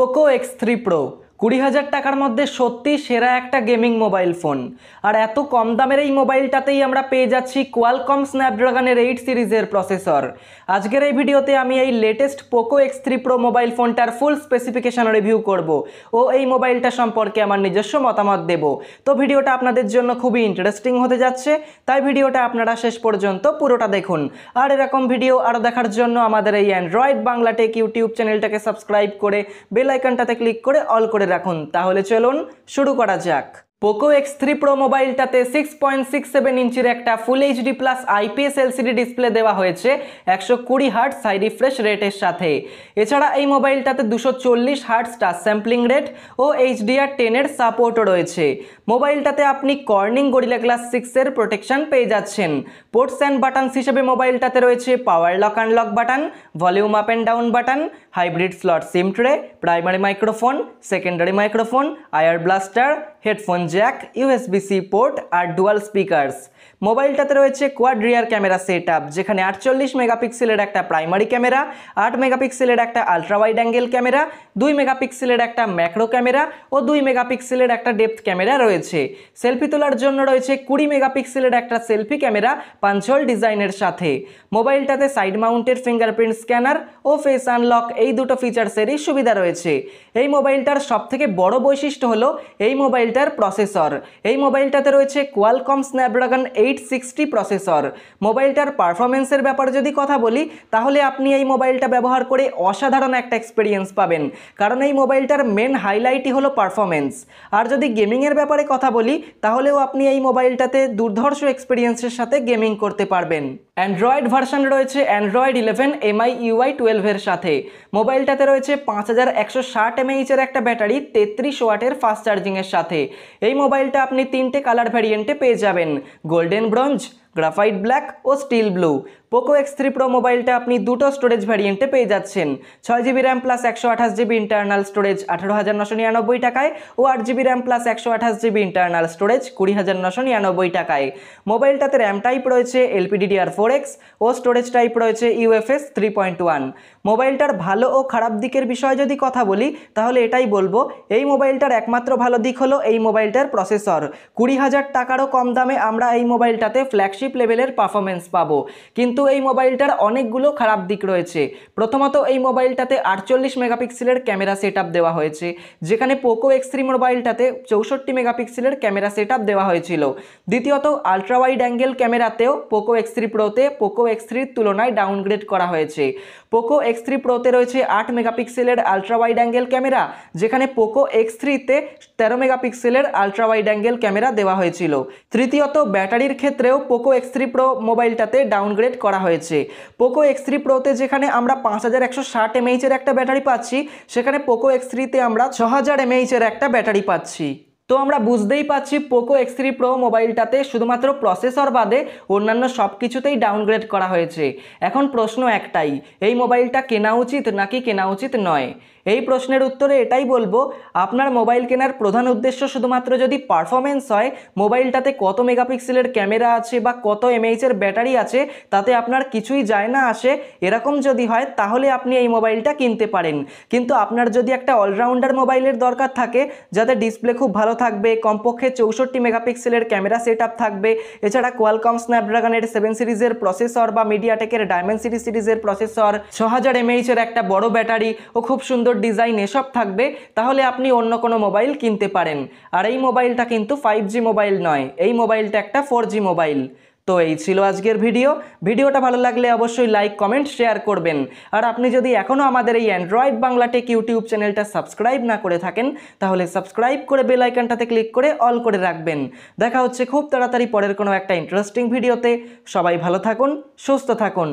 Poco X3 Pro 20,000 টাকার মধ্যে সত্যি সেরা একটা গেমিং মোবাইল ফোন। আর এত কম দামের এই মোবাইলটাতেই আমরা পেয়ে যাচ্ছি কোয়ালকম স্ন্যাপড্রাগনের 8 সিরিজের প্রসেসর। আজকের এই ভিডিওতে আমি এই latest Poco X3 Pro mobile ফোনটার ফুল স্পেসিফিকেশন রিভিউ করব ও এই মোবাইলটা সম্পর্কে আমার নিজস্ব মতামত দেব। তো ভিডিওটা আপনাদের জন্য খুবই ইন্টারেস্টিং হতে যাচ্ছে, তাই ভিডিওটা আপনারা শেষ পর্যন্ত পুরোটা দেখুন। আর এরকম ভিডিও আরও দেখার জন্য আমাদের এই অ্যান্ড্রয়েড বাংলা টেক ইউটিউব চ্যানেলটাকে সাবস্ক্রাইব করে বেল আইকনটাতে ক্লিক করে অল করে রাখুন। তাহলে চলুন শুরু করা যাক। পোকো X3 Pro মোবাইলটাতে 6.67 ইঞ্চির একটা full HD plus IPS LCD display দেওয়া হয়েছে 120 হার্টজ হাই রিফ্রেশ রেটের সাথে। এছাড়া এই মোবাইলটাতে 240 হার্টজ টাচ স্যাম্পলিং রেট ও HDR10 এর সাপোর্টও রয়েছে। মোবাইলটাতে আপনি কর্নিং গরিলা গ্লাস 6 এর প্রোটেকশন পেয়ে যাচ্ছেন। পোর্টস অ্যান্ড বাটনস হিসেবে মোবাইলটাতে রয়েছে power lock unlock button, volume up and down button, hybrid slot SIM tray, primary microphone, secondary microphone, ear blaster, headphone jack, USB-C port আর ডুয়াল স্পিকার্স। মোবাইলটাতে রয়েছে quad rear camera setup, যেখানে 48 মেগাপিক্সেলের একটা primary camera, 8 মেগাপিক্সেলের একটা ultra wide angle camera, 2 মেগাপিক্সেলের একটা ম্যাক্রো ক্যামেরা ও 2 মেগাপিক্সেলের একটা ডেপথ ক্যামেরা রয়েছে। সেলফি তোলার জন্য রয়েছে 20 মেগাপিক্সেলের একটা সেলফি ক্যামেরা পাঞ্চ হোল ডিজাইনের সাথে। মোবাইলটাতে সাইড মাউন্টেড ফিঙ্গারপ্রিন্ট স্ক্যানার ও ফেস আনলক এই দুটো ফিচার্সেরই সুবিধা রয়েছে। এই মোবাইলটার সবথেকে বড় বৈশিষ্ট্য হলো এই মোবাইলটার প্রসেসর। এই মোবাইলটাতে রয়েছে কোয়ালকম স্ন্যাপড্রাগন 860 প্রসেসর। মোবাইলটার পারফরমেন্সের ব্যাপারে যদি কথা বলি, তাহলে আপনি এই মোবাইলটা ব্যবহার করে অসাধারণ একটা এক্সপিরিয়েন্স পাবেন, কারণ এই মোবাইলটার মেন হাইলাইটই হলো পারফরমেন্স। আর যদি গেমিংয়ের ব্যাপারে কথা বলি, তাহলেও আপনি এই মোবাইলটাতে দুর্ধর্ষ এক্সপিরিয়েন্সের সাথে গেমিং করতে পারবেন। অ্যান্ড্রয়েড ভার্সন রয়েছে অ্যান্ড্রয়েড 11 MIUI 12 এর সাথে। মোবাইলটাতে রয়েছে 5160 mAh এর একটা ব্যাটারি 33 ওয়াটের ফাস্ট চার্জিংয়ের সাথে। এই মোবাইলটা আপনি 3টে কালার ভ্যারিয়েন্টে পেয়ে যাবেন, গোল্ডেন ব্রোঞ্জ, গ্রাফাইট ব্ল্যাক ও steel blue. Poco X3 Pro মোবাইলটা আপনি দুটো স্টোরেজ ভ্যারিয়েন্টে পেয়ে যাচ্ছেন, 6GB RAM plus 128GB internal storage 18,999 টাকায় ও 8GB RAM plus 128GB internal storage 20,999 টাকায়। মোবাইলটাতে র্যাম টাইপ রয়েছে LPDDR4X ও স্টোরেজ টাইপ রয়েছে UFS 3.1। মোবাইলটার ভালো ও খারাপ দিকের বিষয়ে যদি কথা বলি, তাহলে এটাই বলবো, এই মোবাইলটার একমাত্র ভালো দিক হলো এই মোবাইলটার প্রসেসর। 20,000 টাকারও কম দামে আমরা এই মোবাইলটাতে ফ্ল্যাগশিপ লেভেলের পারফরমেন্স পাবো, কিন্তু এই মোবাইলটার অনেকগুলো খারাপ দিক রয়েছে। প্রথমত, এই মোবাইলটাতে 48 মেগাপিক্সেলের ক্যামেরা সেটআপ দেওয়া হয়েছে, যেখানে পোকো X3 মোবাইলটাতে 64 মেগাপিক্সেলের ক্যামেরা সেটআপ দেওয়া হয়েছিল। দ্বিতীয়ত, আলট্রা ওয়াইড অ্যাঙ্গেল ক্যামেরাতেও পোকো X3 Proতে পোকো X3 তুলনায় ডাউনগ্রেড করা হয়েছে। পোকো X3 Proতে রয়েছে 8 মেগাপিক্সেলের আলট্রা ওয়াইড অ্যাঙ্গেল ক্যামেরা, যেখানে পোকো X3তে 13 মেগাপিক্সেলের আলট্রা ওয়াইড অ্যাঙ্গেল ক্যামেরা দেওয়া হয়েছিল। তৃতীয়ত, ব্যাটারির ক্ষেত্রেও পোকো X3 Pro মোবাইলটাতে ডাউনগ্রেড করা হয়েছে। পোকো X3 Proতে যেখানে আমরা 5160 mAh এর একটা ব্যাটারি পাচ্ছি, সেখানে পোকো X3তে আমরা 6000 mAh এর একটা ব্যাটারি পাচ্ছি। তো আমরা বুঝতেই পাচ্ছি পোকো X3 Pro মোবাইলটাতে শুধুমাত্র প্রসেসর বাদে অন্যান্য সব কিছুতেই ডাউনগ্রেড করা হয়েছে। এখন প্রশ্ন একটাই, এই মোবাইলটা কেনা উচিত নাকি কেনা উচিত নয়? এই প্রশ্নের উত্তরে এটাই বলবো, আপনার মোবাইল কেনার প্রধান উদ্দেশ্য শুধুমাত্র যদি পারফরমেন্স হয়, মোবাইলটাতে কত মেগাপিক্সেলের ক্যামেরা আছে বা কত mAh এর ব্যাটারি আছে তাতে আপনার কিছুই যায় না আসে, এরকম যদি হয় তাহলে আপনি এই মোবাইলটা কিনতে পারেন। কিন্তু আপনার যদি একটা অলরাউন্ডার মোবাইলের দরকার থাকে, যাতে ডিসপ্লে খুব ভালো থাকবে, কমপক্ষে 64 মেগাপিক্সেলের ক্যামেরা সেটআপ থাকবে, এছাড়া কোয়ালকম স্ন্যাপড্রাগনের 7 সিরিজের প্রসেসর বা মিডিয়াটেকের ডায়মেনসিটি সিরিজের প্রসেসর, 6000 mAh এর একটা বড় ব্যাটারি ও খুব সুন্দর ডিজাইন এসব থাকবে, তাহলে আপনি অন্য কোনো মোবাইল কিনতে পারেন। আর এই মোবাইলটা কিন্তু 5G মোবাইল নয়, এই মোবাইলটা একটা 4G মোবাইল। তো এই ছিল আজকের ভিডিওটা ভালো লাগলে অবশ্যই লাইক, কমেন্ট, শেয়ার করবেন। আর আপনি যদি এখনও আমাদের এই অ্যান্ড্রয়েড বাংলা টেক ইউটিউব চ্যানেলটা সাবস্ক্রাইব না করে থাকেন, তাহলে সাবস্ক্রাইব করে বেল আইকনটাতে ক্লিক করে অল করে রাখবেন। দেখা হচ্ছে খুব তাড়াতাড়ি পরের কোনো একটা ইন্টারেস্টিং ভিডিওতে। সবাই ভালো থাকুন, সুস্থ থাকুন।